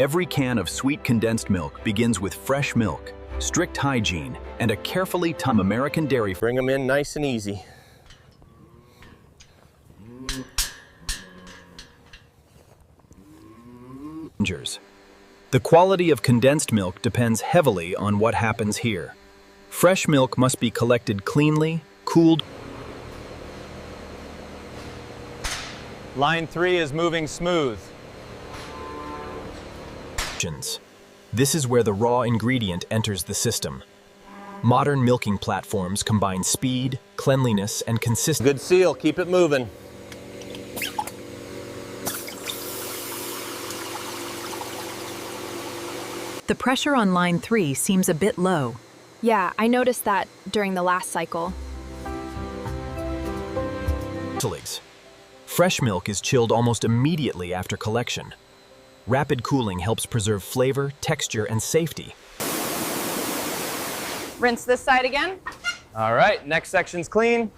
Every can of sweet condensed milk begins with fresh milk, strict hygiene, and a carefully timed American dairy. Bring them in nice and easy. The quality of condensed milk depends heavily on what happens here. Fresh milk must be collected cleanly, cooled. Line 3 is moving smooth. This is where the raw ingredient enters the system. Modern milking platforms combine speed, cleanliness, and consistency. Good seal, keep it moving. The pressure on line 3 seems a bit low. Yeah, I noticed that during the last cycle. Fresh milk is chilled almost immediately after collection. Rapid cooling helps preserve flavor, texture, and safety. Rinse this side again. All right, next section's clean.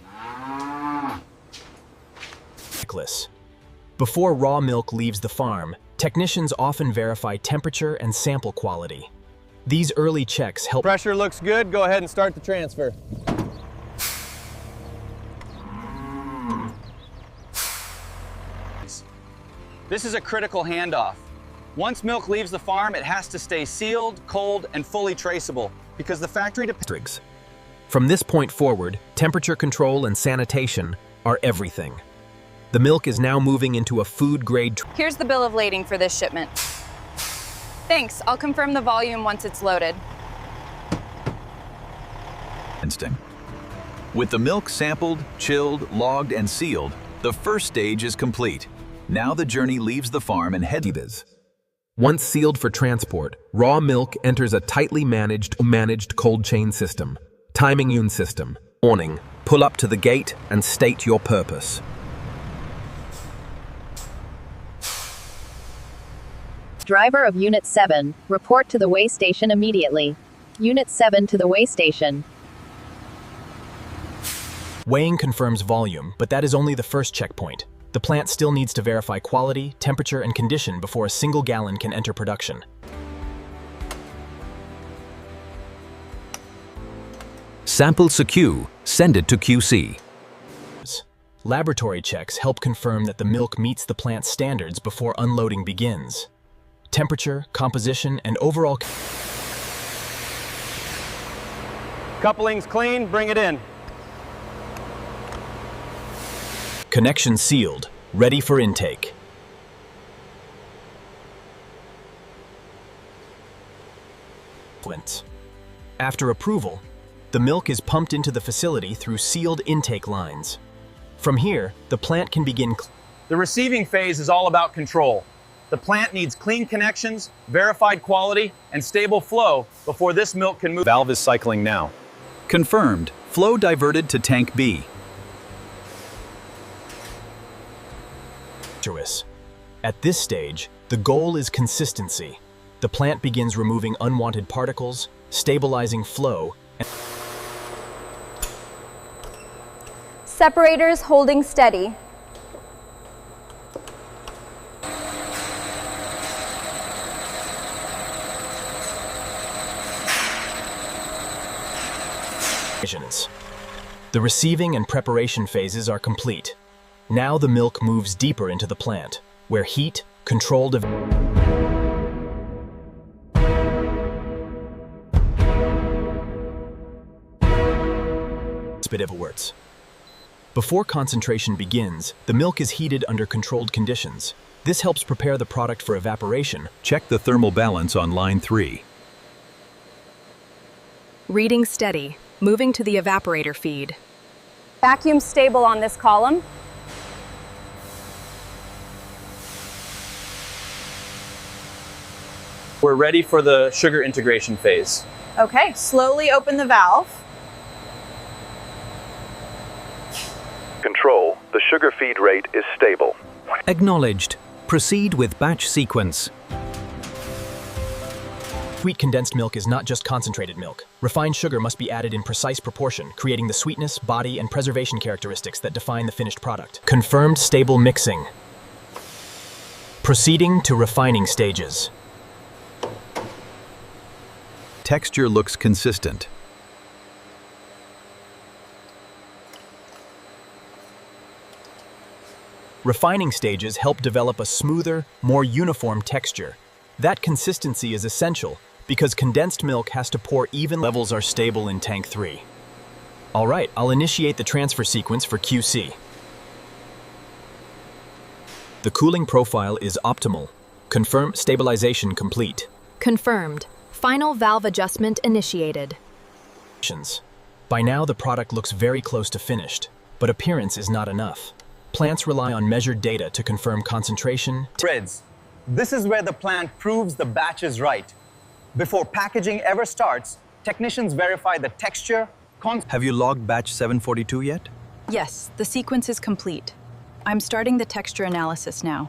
Before raw milk leaves the farm, technicians often verify temperature and sample quality. These early checks help. Pressure looks good. Go ahead and start the transfer. This is a critical handoff. Once milk leaves the farm, it has to stay sealed, cold, and fully traceable because the factory depends. From this point forward, temperature control and sanitation are everything. The milk is now moving into a food-grade. Here's the bill of lading for this shipment. Thanks, I'll confirm the volume once it's loaded. With the milk sampled, chilled, logged, and sealed, the first stage is complete. Now the journey leaves the farm and heads. Once sealed for transport, raw milk enters a tightly managed cold chain system. Timing unit system. Warning, pull up to the gate and state your purpose. Driver of Unit 7, report to the weigh station immediately. Unit 7 to the weigh station. Weighing confirms volume, but that is only the first checkpoint. The plant still needs to verify quality, temperature, and condition before a single gallon can enter production. Sample secure, send it to QC. Laboratory checks help confirm that the milk meets the plant's standards before unloading begins. Temperature, composition, and overall. Coupling's clean, bring it in. Connection sealed, ready for intake. After approval, the milk is pumped into the facility through sealed intake lines. From here, the plant can begin. The receiving phase is all about control. The plant needs clean connections, verified quality, and stable flow before this milk can move. Valve is cycling now. Confirmed. Flow diverted to tank B. At this stage, the goal is consistency. The plant begins removing unwanted particles, stabilizing flow, and Separators holding steady. The receiving and preparation phases are complete. Now the milk moves deeper into the plant, where heat, controlled words. Before concentration begins, the milk is heated under controlled conditions. This helps prepare the product for evaporation. Check the thermal balance on line 3. Reading steady, moving to the evaporator feed. Vacuum stable on this column. We're ready for the sugar integration phase. Okay, slowly open the valve. Control, the sugar feed rate is stable. Acknowledged. Proceed with batch sequence. Sweet condensed milk is not just concentrated milk. Refined sugar must be added in precise proportion, creating the sweetness, body, and preservation characteristics that define the finished product. Confirmed stable mixing. Proceeding to refining stages. Texture looks consistent. Refining stages help develop a smoother, more uniform texture. That consistency is essential because condensed milk has to pour even. Levels are stable in tank 3. All right, I'll initiate the transfer sequence for QC. The cooling profile is optimal. Confirm stabilization complete. Confirmed. Final valve adjustment initiated. By now, the product looks very close to finished, but appearance is not enough. Plants rely on measured data to confirm concentration. Spreads. This is where the plant proves the batch is right. Before packaging ever starts, technicians verify the texture. Have you logged batch 742 yet? Yes, the sequence is complete. I'm starting the texture analysis now.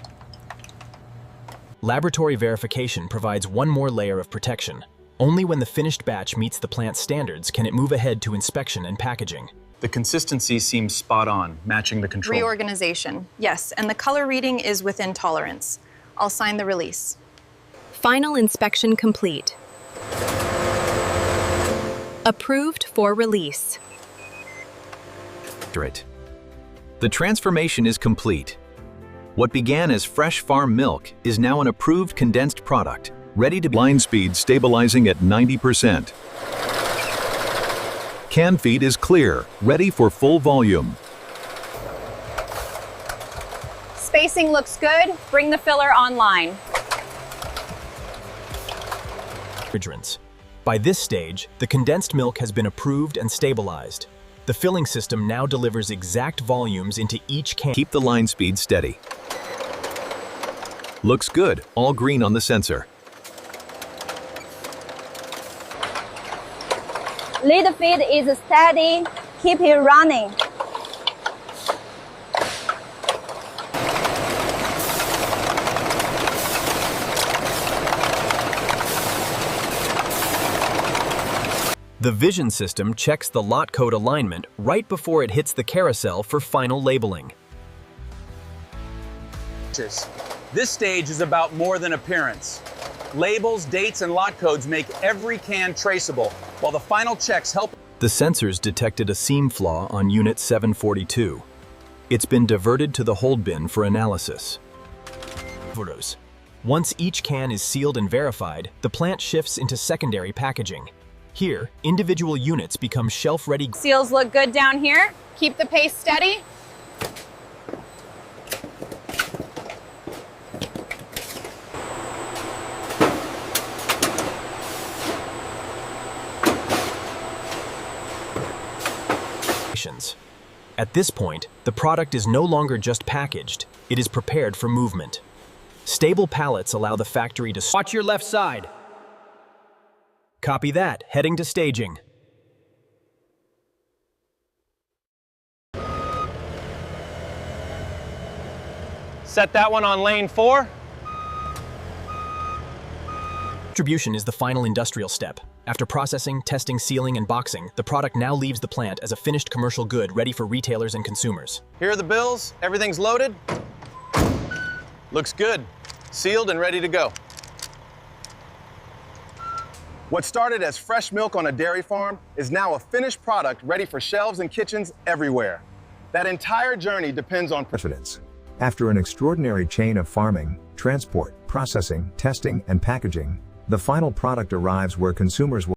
Laboratory verification provides one more layer of protection. Only when the finished batch meets the plant's standards can it move ahead to inspection and packaging. The consistency seems spot on, matching the control. Reorganization, yes, and the color reading is within tolerance. I'll sign the release. Final inspection complete. Approved for release. The transformation is complete. What began as fresh farm milk is now an approved condensed product, ready to line speed stabilizing at 90%. Can feed is clear, ready for full volume. Spacing looks good. Bring the filler online. Refrigerants. By this stage, the condensed milk has been approved and stabilized. The filling system now delivers exact volumes into each can. Keep the line speed steady. Looks good, all green on the sensor. Lead feed is steady. Keep it running. The vision system checks the lot code alignment right before it hits the carousel for final labeling. This stage is about more than appearance. Labels, dates, and lot codes make every can traceable, while the final checks help. The sensors detected a seam flaw on Unit 742. It's been diverted to the hold bin for analysis. Once each can is sealed and verified, the plant shifts into secondary packaging. Here, individual units become shelf-ready. Seals look good down here. Keep the pace steady. At this point, the product is no longer just packaged, it is prepared for movement. Stable pallets allow the factory to watch your left side. Copy that, heading to staging. Set that one on lane 4. Distribution is the final industrial step. After processing, testing, sealing, and boxing, the product now leaves the plant as a finished commercial good ready for retailers and consumers. Here are the bills. Everything's loaded. Looks good. Sealed and ready to go. What started as fresh milk on a dairy farm is now a finished product ready for shelves and kitchens everywhere. That entire journey depends on precedence. After an extraordinary chain of farming, transport, processing, testing, and packaging, the final product arrives where consumers will